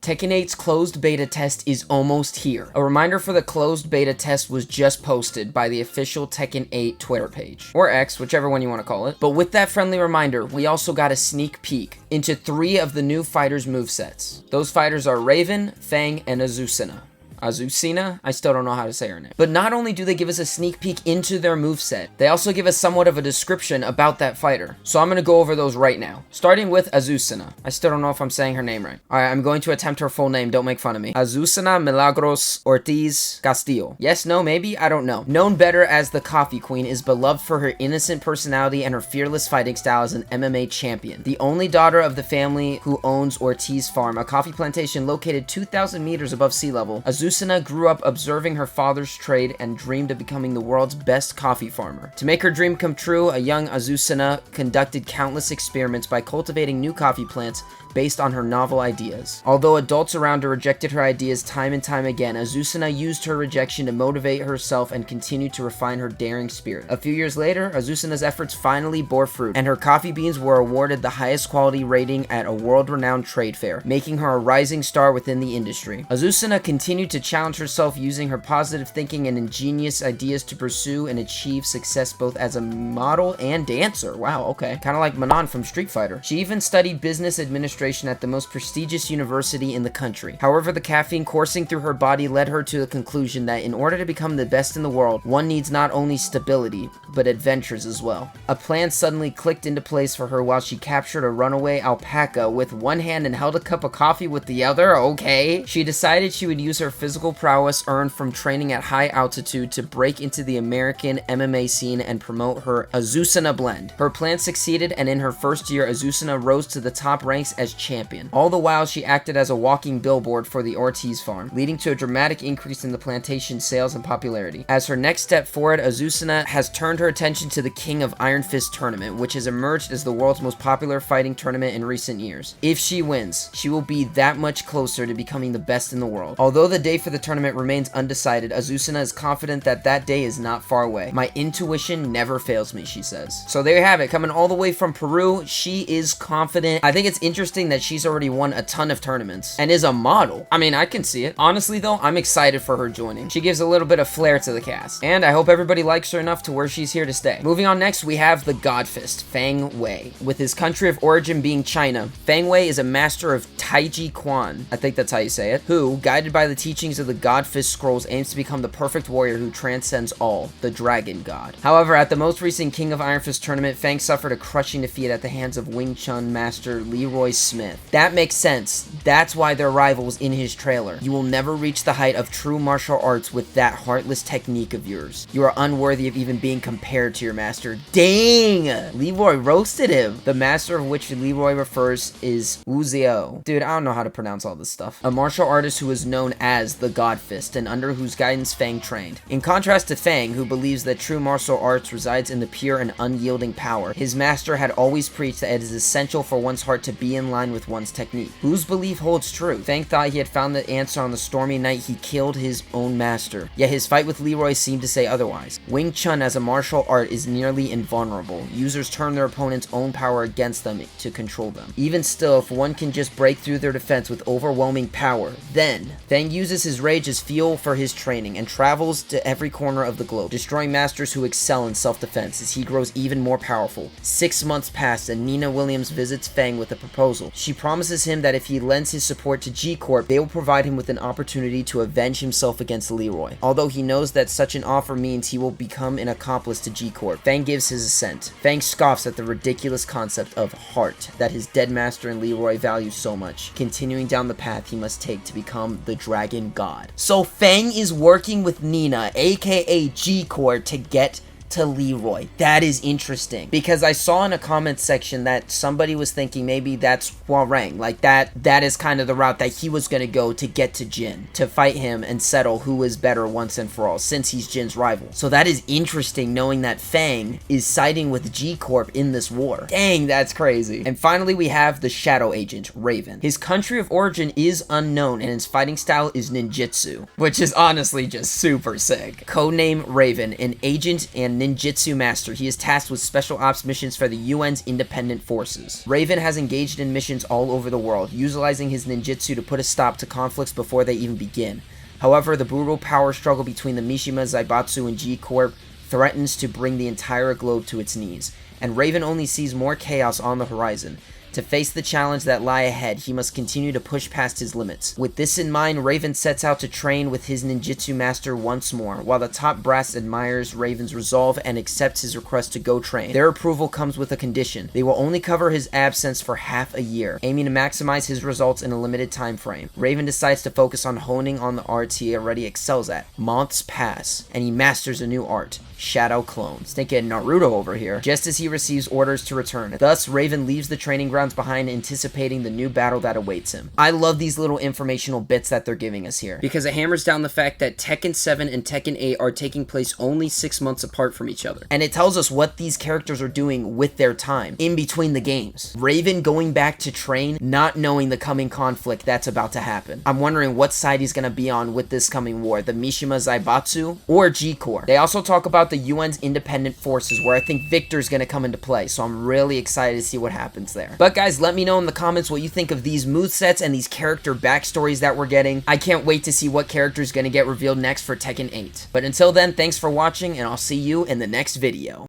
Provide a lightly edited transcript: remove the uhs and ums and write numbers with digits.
Tekken 8's closed beta test is almost here. A reminder for the closed beta test was just posted by the official Tekken 8 Twitter page, or X, whichever one you want to call it. But with that friendly reminder, we also got a sneak peek into 3 of the new fighters' movesets. Those fighters are Raven, Fang, and Azucena. Azucena? I still don't know how to say her name. But not only do they give us a sneak peek into their moveset, they also give us somewhat of a description about that fighter. So I'm going to go over those right now. Starting with Azucena. I still don't know if I'm saying her name right. Alright, I'm going to attempt her full name. Don't make fun of me. Azucena Milagros Ortiz Castillo. Yes, no, maybe? I don't know. Known better as the Coffee Queen, is beloved for her innocent personality and her fearless fighting style as an MMA champion. The only daughter of the family who owns Ortiz Farm, a coffee plantation located 2,000 meters above sea level, Azucena grew up observing her father's trade and dreamed of becoming the world's best coffee farmer. To make her dream come true, a young Azucena conducted countless experiments by cultivating new coffee plants based on her novel ideas. Although adults around her rejected her ideas time and time again, Azucena used her rejection to motivate herself and continued to refine her daring spirit. A few years later, Azucena's efforts finally bore fruit, and her coffee beans were awarded the highest quality rating at a world-renowned trade fair, making her a rising star within the industry. Azucena continued to challenge herself using her positive thinking and ingenious ideas to pursue and achieve success both as a model and dancer. Wow, okay. Kind of like Manon from Street Fighter. She even studied business administration at the most prestigious university in the country. However, the caffeine coursing through her body led her to the conclusion that in order to become the best in the world, one needs not only stability, but adventures as well. A plan suddenly clicked into place for her while she captured a runaway alpaca with one hand and held a cup of coffee with the other. Okay. She decided she would use her physical prowess earned from training at high altitude to break into the American MMA scene and promote her Azucena blend. Her plan succeeded, and in her first year, Azucena rose to the top ranks as champion. All the while, she acted as a walking billboard for the Ortiz farm, leading to a dramatic increase in the plantation's sales and popularity. As her next step forward, Azucena has turned her attention to the King of Iron Fist tournament, which has emerged as the world's most popular fighting tournament in recent years. If she wins, she will be that much closer to becoming the best in the world. Although the day for the tournament remains undecided, Azucena is confident that that day is not far away. My intuition never fails me, she says. So there you have it, coming all the way from Peru. She is confident. I think it's interesting that she's already won a ton of tournaments and is a model. I mean, I can see it. Honestly though, I'm excited for her joining. She gives a little bit of flair to the cast, and I hope everybody likes her enough to where she's here to stay. Moving on, next we have the Godfist, Fang Wei. With his country of origin being China, Fang Wei is a master of Taiji Quan, I think that's how you say it, who, guided by the teachings of the Godfist scrolls, aims to become the perfect warrior who transcends all, the Dragon God. However, at the most recent King of Iron Fist tournament, Fang suffered a crushing defeat at the hands of Wing Chun master Leroy Smith. That makes sense. That's why they're rivals in his trailer. You will never reach the height of true martial arts with that heartless technique of yours. You are unworthy of even being compared to your master. Dang! Leroy roasted him. The master of which Leroy refers is Wu Ziao. Dude, I don't know how to pronounce all this stuff. A martial artist who is known as the Godfist and under whose guidance Fang trained. In contrast to Fang, who believes that true martial arts resides in the pure and unyielding power, his master had always preached that it is essential for one's heart to be in line with one's technique. Whose belief holds true? Fang thought he had found the answer on the stormy night he killed his own master, yet his fight with Leroy seemed to say otherwise. Wing Chun as a martial art is nearly invulnerable. Users turn their opponent's own power against them to control them. Even still, if one can just break through their defense with overwhelming power, then Fang uses his rage as fuel for his training and travels to every corner of the globe, destroying masters who excel in self-defense as he grows even more powerful. 6 months pass and Nina Williams visits Fang with a proposal. She promises him that if he lends his support to G-Corp, they will provide him with an opportunity to avenge himself against Leroy. Although he knows that such an offer means he will become an accomplice to G-Corp, Fang gives his assent. Fang scoffs at the ridiculous concept of heart that his dead master and Leroy value so much, continuing down the path he must take to become the Dragon God. So Fang is working with Nina, aka G-Corp, to get to Leroy. That is interesting, because I saw in a comment section that somebody was thinking maybe that's Hwoarang, like that is kind of the route that he was going to go to get to Jin, to fight him and settle who is better once and for all, since he's Jin's rival. So that is interesting, knowing that Fang is siding with G-Corp in this war. Dang, that's crazy. And finally, we have the Shadow Agent, Raven. His country of origin is unknown, and his fighting style is ninjutsu, which is honestly just super sick. Codename Raven, an agent and ninjutsu master. He is tasked with special ops missions for the UN's independent forces. Raven has engaged in missions all over the world, utilizing his ninjutsu to put a stop to conflicts before they even begin. However, the brutal power struggle between the Mishima Zaibatsu and G-Corp threatens to bring the entire globe to its knees, and Raven only sees more chaos on the horizon. To face the challenge that lie ahead, he must continue to push past his limits. With this in mind, Raven sets out to train with his ninjutsu master once more, while the top brass admires Raven's resolve and accepts his request to go train. Their approval comes with a condition. They will only cover his absence for half a year, aiming to maximize his results in a limited time frame. Raven decides to focus on honing on the arts he already excels at. Months pass, and he masters a new art, Shadow Clones. Thinking Naruto over here. Just as he receives orders to return. Thus, Raven leaves the training grounds behind, anticipating the new battle that awaits him. I love these little informational bits that they're giving us here, because it hammers down the fact that Tekken 7 and Tekken 8 are taking place only 6 months apart from each other. And it tells us what these characters are doing with their time in between the games. Raven going back to train, not knowing the coming conflict that's about to happen. I'm wondering what side he's gonna be on with this coming war, the Mishima Zaibatsu or G-Corps. They also talk about the UN's independent forces, where I think Victor's gonna come into play, so I'm really excited to see what happens there. But guys, let me know in the comments what you think of these movesets and these character backstories that we're getting. I can't wait to see what character is going to get revealed next for Tekken 8. But until then, thanks for watching, and I'll see you in the next video.